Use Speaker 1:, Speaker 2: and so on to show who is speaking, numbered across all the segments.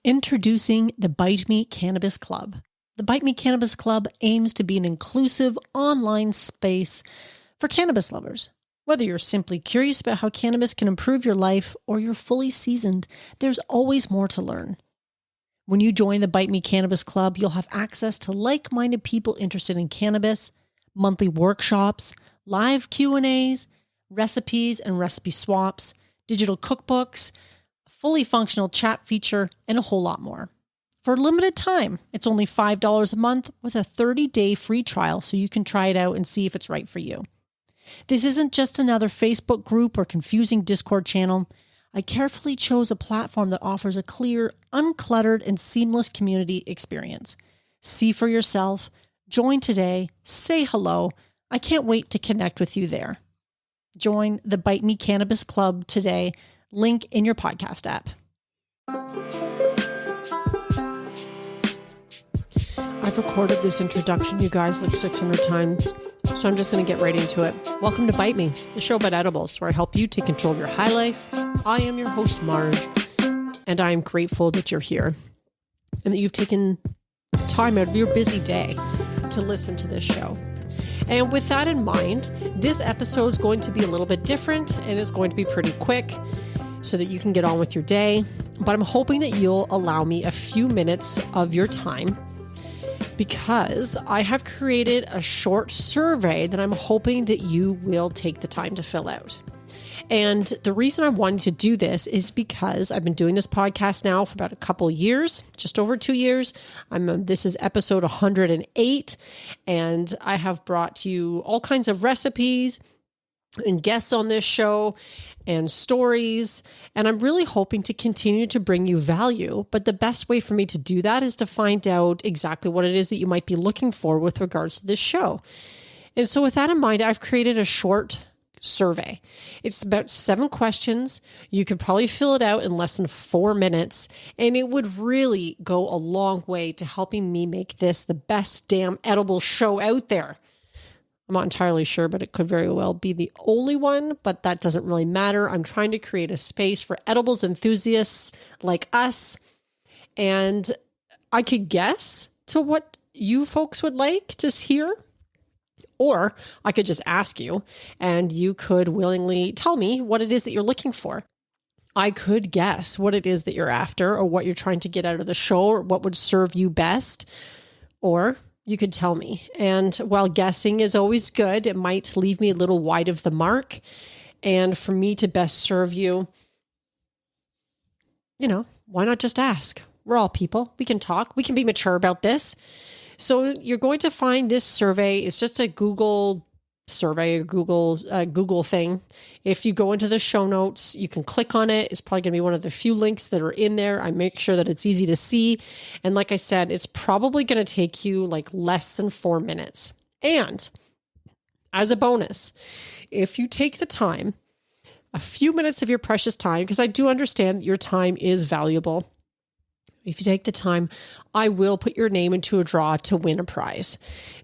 Speaker 1: Introducing the Bite Me Cannabis Club. The Bite Me Cannabis Club aims to be an inclusive online space for cannabis lovers. Whether you're simply curious about how cannabis can improve your life or you're fully seasoned, there's always more to learn. When you join the Bite Me Cannabis Club, you'll have access to like-minded people interested in cannabis, monthly workshops, live Q&As, recipes and recipe swaps, digital cookbooks, fully functional chat feature, and a whole lot more. For a limited time, it's only $5 a month with a 30-day free trial so you can try it out and see if it's right for you. This isn't just another Facebook group or confusing Discord channel. I carefully chose a platform that offers a clear, uncluttered, and seamless community experience. See for yourself, join today, say hello. I can't wait to connect with you there. Join the Bite Me Cannabis Club today. Link in your podcast app. I've recorded this introduction, you guys, like 600 times, so I'm just going to get right into it. Welcome to Bite Me, the show about edibles, where I help you take control of your high life. I am your host, Marge, and I am grateful that you're here and that you've taken time out of your busy day to listen to this show. And with that in mind, this episode is going to be a little bit different, and it's going to be pretty quick so that you can get on with your day. But I'm hoping that you'll allow me a few minutes of your time because I have created a short survey that I'm hoping that you will take the time to fill out. And the reason I'm wanting to do this is because I've been doing this podcast now for about a couple years, just over 2 years. This is episode 108, and I have brought you all kinds of recipes and guests on this show and stories. And I'm really hoping to continue to bring you value. But the best way for me to do that is to find out exactly what it is that you might be looking for with regards to this show. And so with that in mind, I've created a short survey. It's about 7 questions. You could probably fill it out in less than 4 minutes. And it would really go a long way to helping me make this the best damn edible show out there. I'm not entirely sure, but it could very well be the only one, but that doesn't really matter. I'm trying to create a space for edibles enthusiasts like us. And I could guess to what you folks would like to hear, or I could just ask you and you could willingly tell me what it is that you're looking for. I could guess what it is that you're after or what you're trying to get out of the show or what would serve you best, or you could tell me. And while guessing is always good, it might leave me a little wide of the mark. And for me to best serve you, why not just ask? We're all people. We can talk. We can be mature about this. So you're going to find this survey. It's just a Google survey, a Google thing. If you go into the show notes, you can click on it. It's probably going to be one of the few links that are in there. I make sure that it's easy to see. And like I said, it's probably going to take you like less than 4 minutes. And as a bonus, if you take the time, a few minutes of your precious time, because I do understand that your time is valuable. If you take the time, I will put your name into a draw to win a prize,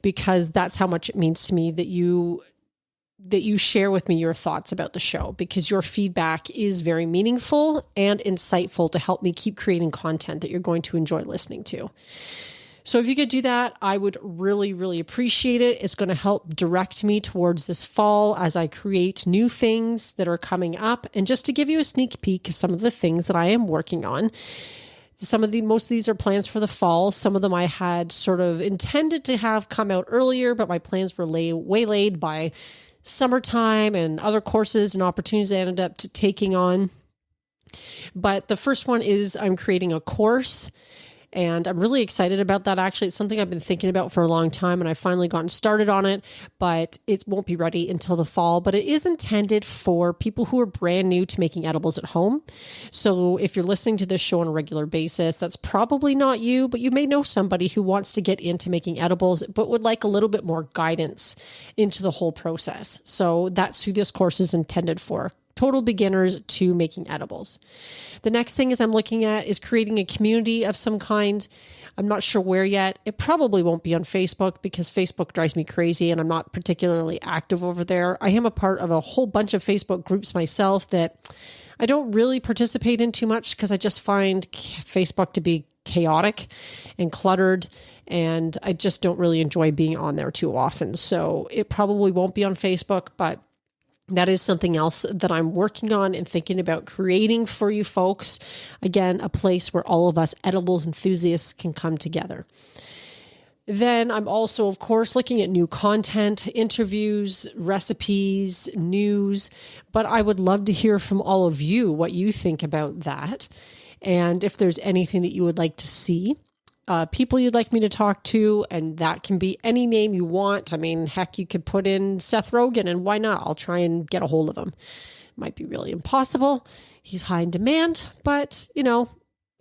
Speaker 1: because that's how much it means to me that you share with me your thoughts about the show, because your feedback is very meaningful and insightful to help me keep creating content that you're going to enjoy listening to. So if you could do that, I would really, really appreciate it. It's going to help direct me towards this fall as I create new things that are coming up. And just to give you a sneak peek of some of the things that I am working on. Most of these are plans for the fall. Some of them I had sort of intended to have come out earlier, but my plans were waylaid by summertime and other courses and opportunities I ended up taking on. But the first one is I'm creating a course, and I'm really excited about that. Actually, it's something I've been thinking about for a long time, and I've finally gotten started on it, but it won't be ready until the fall. But it is intended for people who are brand new to making edibles at home. So if you're listening to this show on a regular basis, that's probably not you, but you may know somebody who wants to get into making edibles, but would like a little bit more guidance into the whole process. So that's who this course is intended for. Total beginners to making edibles. The next thing I'm looking at is creating a community of some kind. I'm not sure where yet. It probably won't be on Facebook because Facebook drives me crazy and I'm not particularly active over there. I am a part of a whole bunch of Facebook groups myself that I don't really participate in too much because I just find Facebook to be chaotic and cluttered, and I just don't really enjoy being on there too often. So it probably won't be on Facebook, but that is something else that I'm working on and thinking about creating for you folks. Again, a place where all of us edibles enthusiasts can come together. Then I'm also, of course, looking at new content, interviews, recipes, news, but I would love to hear from all of you what you think about that. And if there's anything that you would like to see, people you'd like me to talk to, and that can be any name you want. I mean, heck, you could put in Seth Rogen, and why not? I'll try and get a hold of him. Might be really impossible. He's high in demand, but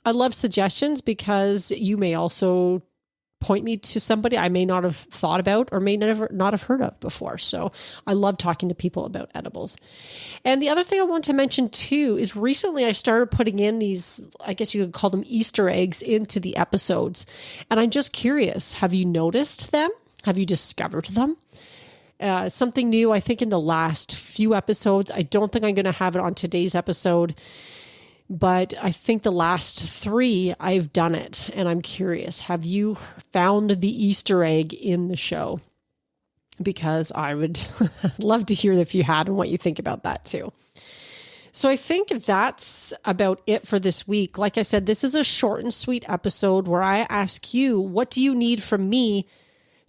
Speaker 1: I love suggestions because you may also point me to somebody I may not have thought about or may never not have heard of before. So I love talking to people about edibles. And the other thing I want to mention too is recently I started putting in these, I guess you could call them Easter eggs, into the episodes. And I'm just curious, have you noticed them? Have you discovered them? Something new, I think, in the last few episodes. I don't think I'm going to have it on today's episode, but I think the last 3 I've done it, and I'm curious, have you found the Easter egg in the show? Because I would love to hear if you had and what you think about that too. So I think that's about it for this week. Like I said, this is a short and sweet episode where I ask you, what do you need from me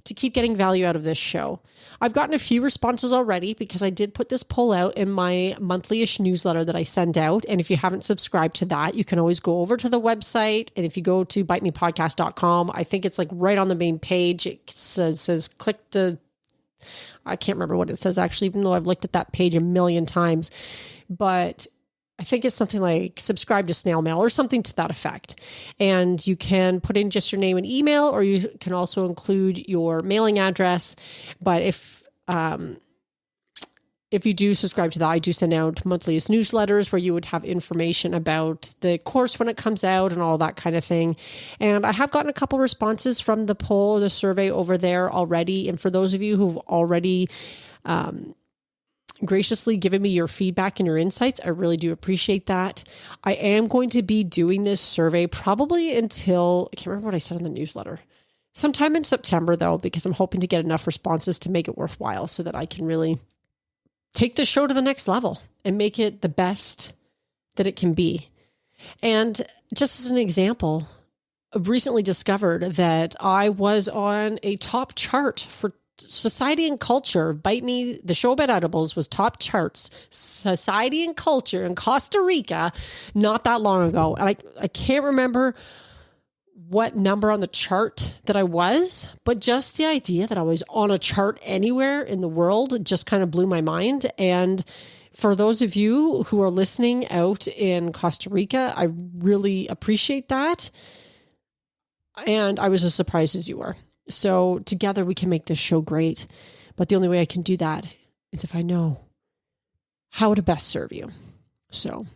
Speaker 1: to keep getting value out of this show? I've gotten a few responses already because I did put this poll out in my monthly-ish newsletter that I send out. And if you haven't subscribed to that, you can always go over to the website. And if you go to bitemepodcast.com, I think it's like right on the main page. It says click to, I can't remember what it says actually, even though I've looked at that page a million times. But I think it's something like subscribe to snail mail or something to that effect. And you can put in just your name and email, or you can also include your mailing address. But if you do subscribe to that, I do send out monthly newsletters where you would have information about the course when it comes out and all that kind of thing. And I have gotten a couple responses from the poll, the survey over there already. And for those of you who've already graciously given me your feedback and your insights, I really do appreciate that. I am going to be doing this survey probably until, I can't remember what I said in the newsletter, sometime in September though, because I'm hoping to get enough responses to make it worthwhile so that I can really take the show to the next level and make it the best that it can be. And just as an example, I recently discovered that I was on a top chart for Society and Culture. Bite Me, the show about edibles, was top charts, Society and Culture in Costa Rica not that long ago. And I can't remember what number on the chart that I was, but just the idea that I was on a chart anywhere in the world just kind of blew my mind. And for those of you who are listening out in Costa Rica, I really appreciate that. And I was as surprised as you were. So together we can make this show great. But the only way I can do that is if I know how to best serve you. So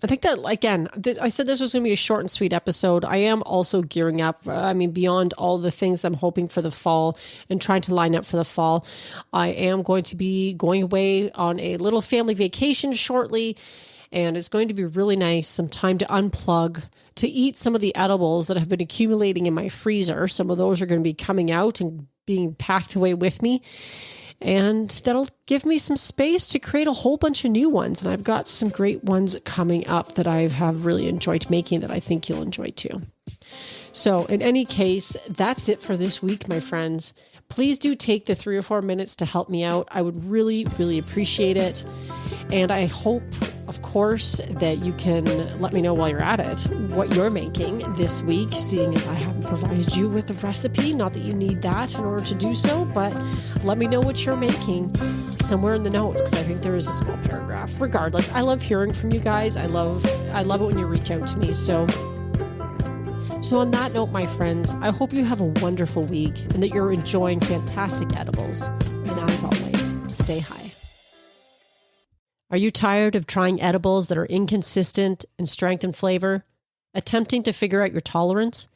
Speaker 1: I think that, again, I said this was going to be a short and sweet episode. I am also gearing up. Beyond all the things I'm hoping for the fall and trying to line up for the fall, I am going to be going away on a little family vacation shortly. And it's going to be really nice, some time to unplug, to eat some of the edibles that have been accumulating in my freezer. Some of those are going to be coming out and being packed away with me. And that'll give me some space to create a whole bunch of new ones. And I've got some great ones coming up that I have really enjoyed making that I think you'll enjoy too. So in any case, that's it for this week, my friends. Please do take the 3 or 4 minutes to help me out. I would really, really appreciate it. And I hope, of course, that you can let me know while you're at it what you're making this week, seeing as I haven't provided you with a recipe. Not that you need that in order to do so, but let me know what you're making somewhere in the notes, because I think there is a small paragraph. Regardless, I love hearing from you guys. I love it when you reach out to me. So on that note, my friends, I hope you have a wonderful week and that you're enjoying fantastic edibles. And as always, stay high. Are you tired of trying edibles that are inconsistent in strength and flavor? Attempting to figure out your tolerance?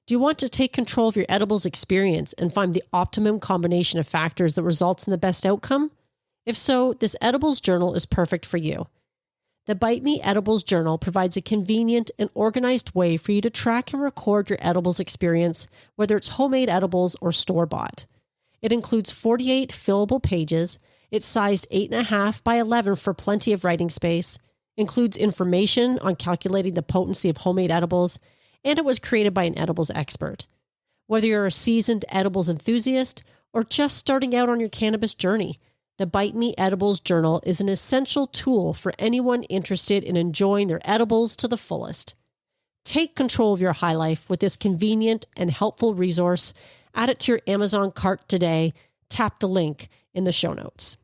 Speaker 1: Do you want to take control of your edibles experience and find the optimum combination of factors that results in the best outcome? If so, this edibles journal is perfect for you. The Bite Me Edibles Journal provides a convenient and organized way for you to track and record your edibles experience, whether it's homemade edibles or store-bought. It includes 48 fillable pages. It's sized 8.5 by 11 for plenty of writing space, includes information on calculating the potency of homemade edibles, and it was created by an edibles expert. Whether you're a seasoned edibles enthusiast or just starting out on your cannabis journey, the Bite Me Edibles Journal is an essential tool for anyone interested in enjoying their edibles to the fullest. Take control of your high life with this convenient and helpful resource. Add it to your Amazon cart today. Tap the link in the show notes.